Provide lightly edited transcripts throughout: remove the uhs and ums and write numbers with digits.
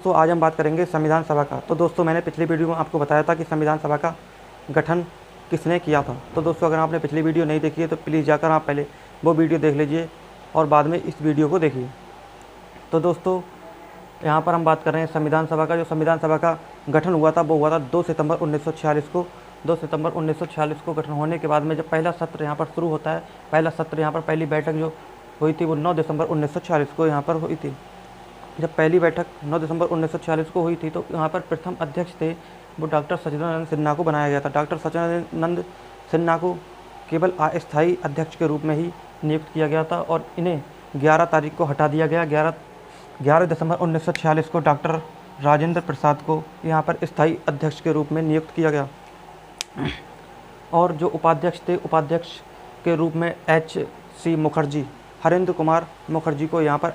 दोस्तों आज हम बात करेंगे संविधान सभा का। तो दोस्तों मैंने पिछली वीडियो में आपको बताया था कि संविधान सभा का गठन किसने किया था। तो दोस्तों अगर आपने पिछली वीडियो नहीं देखी है तो प्लीज़ जाकर आप पहले वो वीडियो देख लीजिए और बाद में इस वीडियो को देखिए। तो दोस्तों यहाँ पर हम बात कर रहे हैं संविधान सभा का। जो संविधान सभा का गठन हुआ था वो हुआ था 2 सितंबर 1946 को। 2 सितंबर 1946 को गठन होने के बाद में जब पहला सत्र यहाँ पर शुरू होता है, पहला सत्र यहाँ पर पहली बैठक जो हुई थी वो 9 दिसंबर 1946 को यहाँ पर हुई थी। जब पहली बैठक 9 दिसंबर 1946 को हुई थी तो यहाँ पर प्रथम अध्यक्ष थे वो डॉक्टर सच्चिदानंद सिन्हा को बनाया गया था। डॉक्टर सच्चिदानंद सिन्हा को केवल अस्थायी अध्यक्ष के रूप में ही नियुक्त किया गया था और इन्हें 11 तारीख को हटा दिया गया। 11 दिसंबर 1946 को डॉक्टर राजेंद्र प्रसाद को यहाँ पर स्थायी अध्यक्ष के रूप में नियुक्त किया गया और जो उपाध्यक्ष थे, उपाध्यक्ष के रूप में H.C. मुखर्जी, हरेंद्र कुमार मुखर्जी को यहाँ पर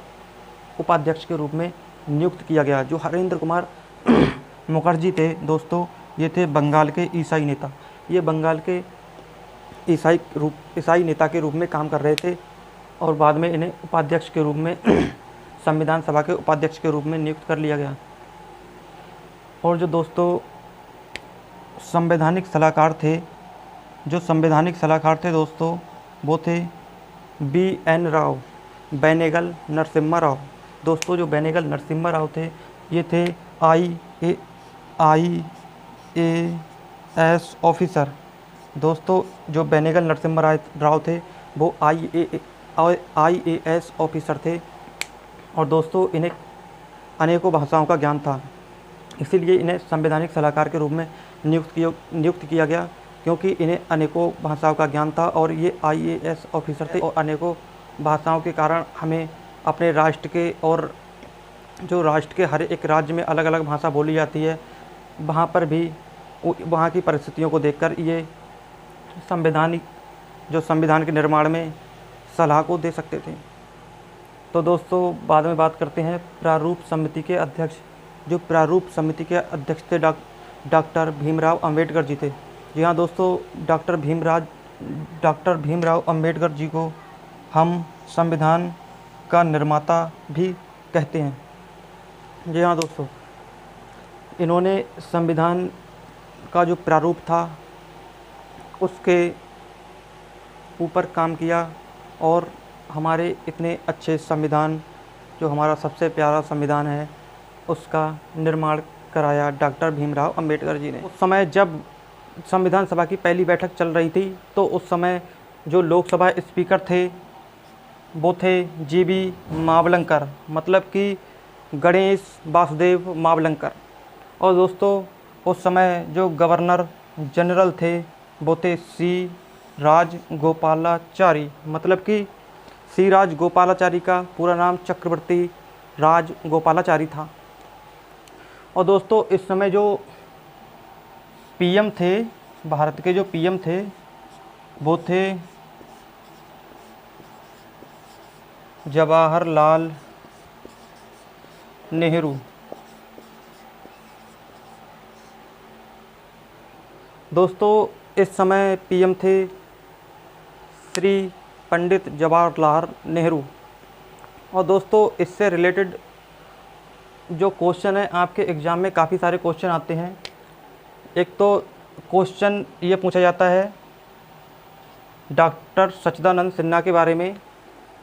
उपाध्यक्ष के रूप में नियुक्त किया गया। जो हरेंद्र कुमार मुखर्जी थे दोस्तों, ये थे बंगाल के ईसाई नेता। ये बंगाल के ईसाई नेता के रूप में काम कर रहे थे और बाद में इन्हें उपाध्यक्ष के रूप में संविधान सभा के उपाध्यक्ष के रूप में नियुक्त कर लिया गया। और जो दोस्तों संवैधानिक सलाहकार थे, जो संवैधानिक सलाहकार थे दोस्तों वो थे B.N. राव, बेनेगल नरसिम्हा राव। दोस्तों जो बेनेगल नरसिम्हा राव थे ये थे IAS ऑफिसर। दोस्तों जो बेनेगल नरसिम्हा राव थे वो IAS ऑफिसर थे और दोस्तों इन्हें अनेकों भाषाओं का ज्ञान था, इसीलिए इन्हें संवैधानिक सलाहकार के रूप में नियुक्त किया गया क्योंकि इन्हें अनेकों भाषाओं का ज्ञान था और ये IAS ऑफिसर थे। और अनेकों भाषाओं के कारण हमें अपने राष्ट्र के और जो राष्ट्र के हर एक राज्य में अलग अलग भाषा बोली जाती है, वहाँ पर भी वहाँ की परिस्थितियों को देखकर ये संविधान के निर्माण में सलाह को दे सकते थे। तो दोस्तों बाद में बात करते हैं प्रारूप समिति के अध्यक्ष। जो प्रारूप समिति के अध्यक्ष थे डॉक्टर भीमराव अंबेडकर जी थे। जी हाँ दोस्तों, डॉक्टर भीमराव अंबेडकर जी को हम संविधान का निर्माता भी कहते हैं। जी हाँ दोस्तों, इन्होंने संविधान का जो प्रारूप था उसके ऊपर काम किया और हमारे इतने अच्छे संविधान, जो हमारा सबसे प्यारा संविधान है, उसका निर्माण कराया डॉक्टर भीमराव अंबेडकर जी ने। उस समय जब संविधान सभा की पहली बैठक चल रही थी तो उस समय जो लोकसभा स्पीकर थे वो थे GB मावलंकर, मतलब कि गणेश वासुदेव मावलंकर। और दोस्तों उस समय जो गवर्नर जनरल थे वो थे C. राजगोपालाचारी, मतलब कि C. राजगोपालाचारी का पूरा नाम चक्रवर्ती राजगोपालाचारी था। और दोस्तों इस समय जो PM थे, भारत के जो PM थे वो थे जवाहरलाल नेहरू। दोस्तों इस समय PM थे श्री पंडित जवाहरलाल नेहरू। और दोस्तों इससे रिलेटेड जो क्वेश्चन है आपके एग्ज़ाम में काफ़ी सारे क्वेश्चन आते हैं। एक तो क्वेश्चन ये पूछा जाता है डॉक्टर सच्चिदानंद सिन्हा के बारे में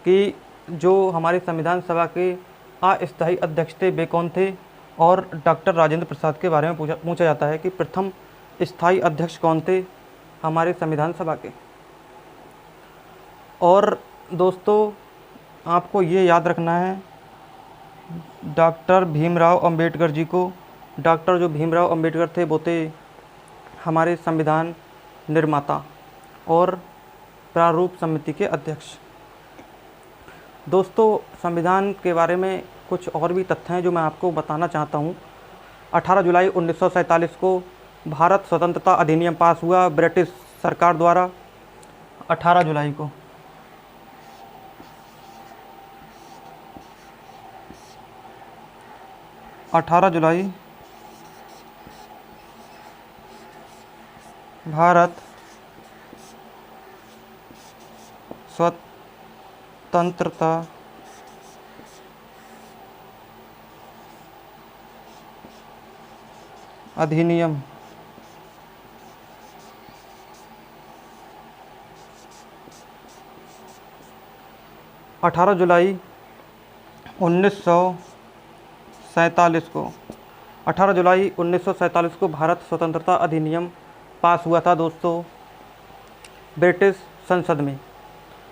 कि जो हमारे संविधान सभा के अस्थायी अध्यक्ष थे वे कौन थे, और डॉक्टर राजेंद्र प्रसाद के बारे में पूछा जाता है कि प्रथम स्थायी अध्यक्ष कौन थे हमारे संविधान सभा के। और दोस्तों आपको ये याद रखना है डॉक्टर भीमराव अंबेडकर जी को, डॉक्टर जो भीमराव अंबेडकर थे वो थे हमारे संविधान निर्माता और प्रारूप समिति के अध्यक्ष। दोस्तों संविधान के बारे में कुछ और भी तथ्य हैं जो मैं आपको बताना चाहता हूँ। 18 जुलाई 1947 को भारत स्वतंत्रता अधिनियम पास हुआ ब्रिटिश सरकार द्वारा। 18 जुलाई को 18 जुलाई भारत स्वतंत्रता अधिनियम 18 जुलाई 1947 को 18 जुलाई 1947 को भारत स्वतंत्रता अधिनियम पास हुआ था दोस्तों ब्रिटिश संसद में।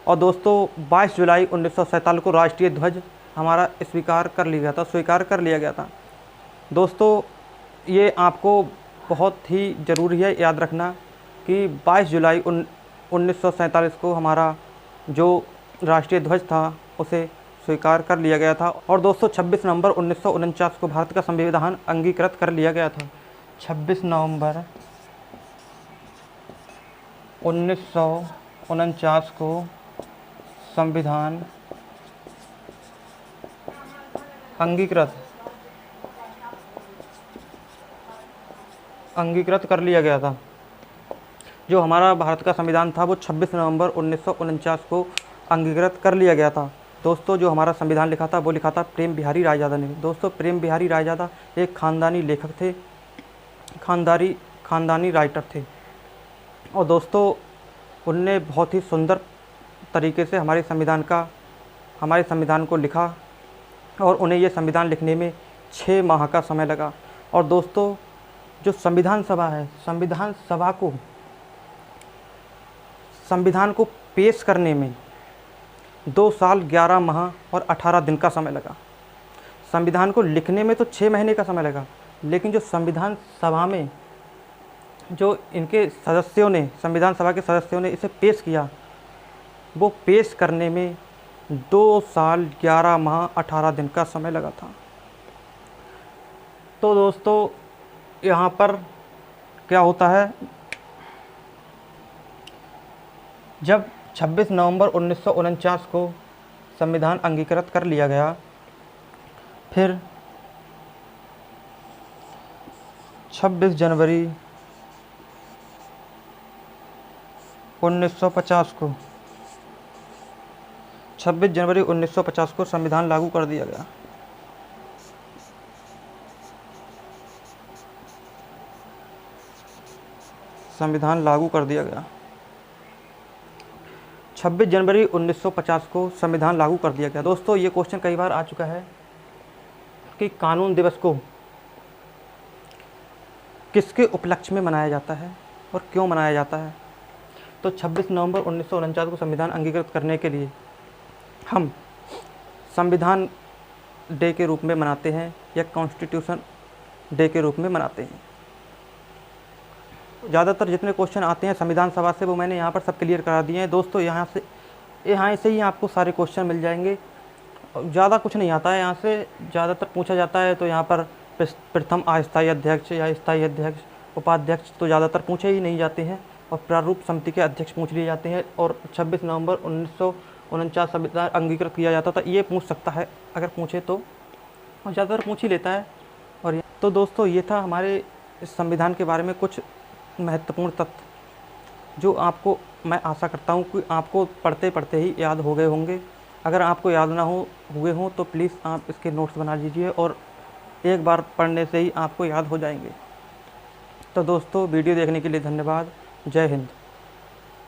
और दोस्तों 22 जुलाई 1947 को राष्ट्रीय ध्वज हमारा स्वीकार कर लिया गया था। दोस्तों ये आपको बहुत ही ज़रूरी है याद रखना कि 22 जुलाई 1947 को हमारा जो राष्ट्रीय ध्वज था उसे स्वीकार कर लिया गया था। और दोस्तों 26 नवंबर 1949 को भारत का संविधान अंगीकृत कर लिया गया था। 26 नवंबर 1949 को संविधान अंगीकृत कर लिया गया था। जो हमारा भारत का संविधान था वो 26 नवंबर 1949 को अंगीकृत कर लिया गया था। दोस्तों जो हमारा संविधान लिखा था वो लिखा था प्रेम बिहारी रायजादा ने। दोस्तों प्रेम बिहारी रायजादा एक ख़ानदानी लेखक थे, ख़ानदानी राइटर थे। और दोस्तों उनने बहुत ही सुंदर तरीके से हमारे संविधान को लिखा और उन्हें ये संविधान लिखने में 6 माह का समय लगा। और दोस्तों जो संविधान सभा है, संविधान को पेश करने में 2 साल 11 माह और 18 दिन का समय लगा। संविधान को लिखने में तो 6 महीने का समय लगा, लेकिन जो संविधान सभा में जो इनके सदस्यों ने, संविधान सभा के सदस्यों ने इसे पेश किया, वो पेश करने में 2 साल 11 माह 18 दिन का समय लगा था। तो दोस्तों यहाँ पर क्या होता है, जब 26 नवंबर 1949 को संविधान अंगीकृत कर लिया गया, फिर 26 जनवरी 1950 को संविधान लागू कर दिया गया। संविधान लागू कर दिया गया 26 जनवरी 1950 को संविधान लागू कर दिया गया। दोस्तों ये क्वेश्चन कई बार आ चुका है कि कानून दिवस को किसके उपलक्ष्य में मनाया जाता है और क्यों मनाया जाता है। तो 26 नवंबर 1949 को संविधान अंगीकृत करने के लिए हम संविधान डे के रूप में मनाते हैं या कॉन्स्टिट्यूशन डे के रूप में मनाते हैं। ज़्यादातर जितने क्वेश्चन आते हैं संविधान सभा से वो मैंने यहाँ पर सब क्लियर करा दिए हैं दोस्तों। यहाँ से ही आपको सारे क्वेश्चन मिल जाएंगे। ज़्यादा कुछ नहीं आता है यहाँ से, ज़्यादातर पूछा जाता है तो यहाँ पर प्रथम अस्थायी अध्यक्ष या स्थायी अध्यक्ष, उपाध्यक्ष तो ज़्यादातर पूछे ही नहीं जाते हैं और प्रारूप समिति के अध्यक्ष पूछ लिए जाते हैं। और 26 नवंबर 1949 संविधान अंगीकृत किया जाता था, ये पूछ सकता है अगर पूछे तो, और ज़्यादातर पूछ ही लेता है। और तो दोस्तों ये था हमारे इस संविधान के बारे में कुछ महत्वपूर्ण तथ्य जो आपको, मैं आशा करता हूँ कि आपको पढ़ते पढ़ते ही याद हो गए होंगे। अगर आपको याद ना हुए हों तो प्लीज़ आप इसके नोट्स बना लीजिए और एक बार पढ़ने से ही आपको याद हो जाएंगे। तो दोस्तों वीडियो देखने के लिए धन्यवाद। जय हिंद।